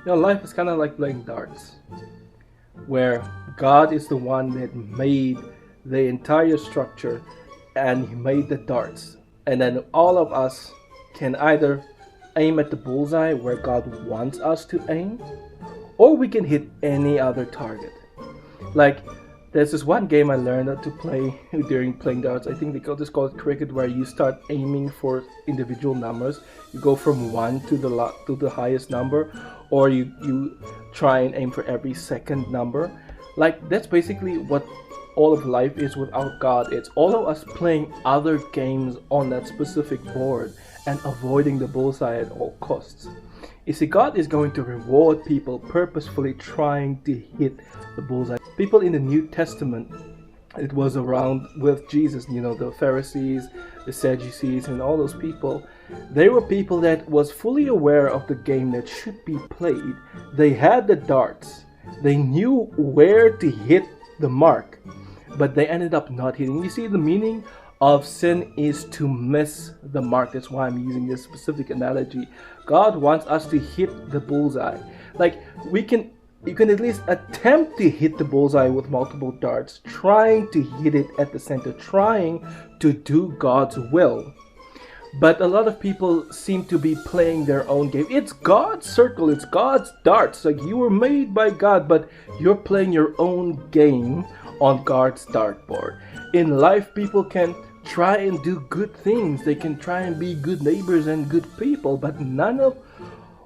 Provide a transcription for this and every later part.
Life is kind of like playing darts, where God is the one that made the entire structure and He made the darts. And then all of us can either aim at the bullseye where God wants us to aim, or we can hit any other target. Like, there's this one game I learned how to play during playing darts. I think they call this called cricket, where you start aiming for individual numbers. You go from one to the highest number, or you try and aim for every second number. Like, that's basically what all of life is without God. It's all of us playing other games on that specific board and avoiding the bullseye at all costs. You see, God is going to reward people purposefully trying to hit the bullseye. People in the New Testament, it was around with Jesus, the Pharisees, the Sadducees, and all those people. They were people that was fully aware of the game that should be played. They had the darts. They knew where to hit the mark, but they ended up not hitting. You see, the meaning of sin is to miss the mark. That's why I'm using this specific analogy. God wants us to hit the bullseye. Like, you can at least attempt to hit the bullseye with multiple darts, trying to hit it at the center, trying to do God's will. But a lot of people seem to be playing their own game. It's God's circle, it's God's darts. Like, you were made by God, but you're playing your own game on God's dartboard. In life, people can try and do good things. They can try and be good neighbors and good people, but none of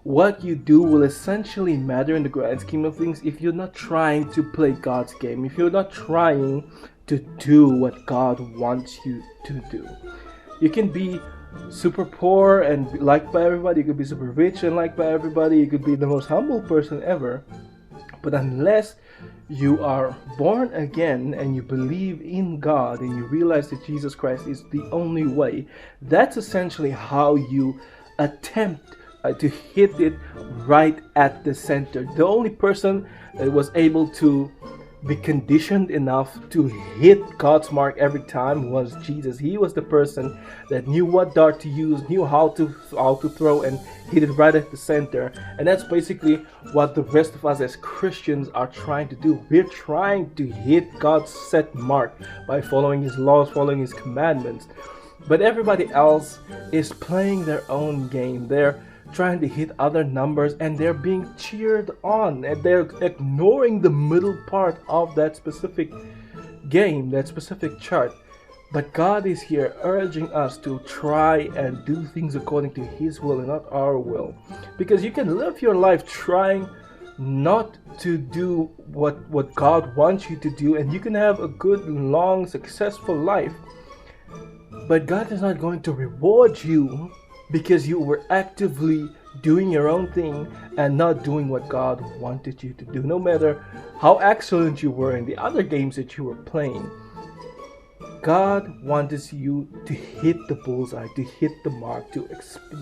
what you do will essentially matter in the grand scheme of things if you're not trying to play God's game, if you're not trying to do what God wants you to do. You can be super poor and liked by everybody. You could be super rich and liked by everybody. You could be the most humble person ever. But unless you are born again and you believe in God and you realize that Jesus Christ is the only way, that's essentially how you attempt to hit it right at the center. The only person that was able to be conditioned enough to hit God's mark every time was Jesus. He was the person that knew what dart to use, knew how to throw, and hit it right at the center. And that's basically what the rest of us as Christians are trying to do. We're trying to hit God's set mark by following His laws, following His commandments. But everybody else is playing their own game. They're trying to hit other numbers and they're being cheered on, and they're ignoring the middle part of that specific game, that specific chart. But God is here urging us to try and do things according to His will and not our will, because you can live your life trying not to do what God wants you to do, and you can have a good, long, successful life, but God is not going to reward you because you were actively doing your own thing and not doing what God wanted you to do. No matter how excellent you were in the other games that you were playing, God wants you to hit the bullseye, to hit the mark, to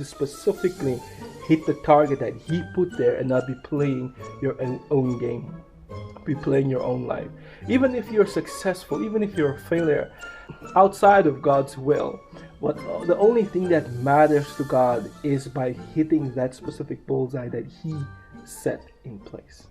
specifically hit the target that He put there, and not be playing your own game, be playing your own life. Even if you're successful, even if you're a failure outside of God's will, the only thing that matters to God is by hitting that specific bullseye that He set in place.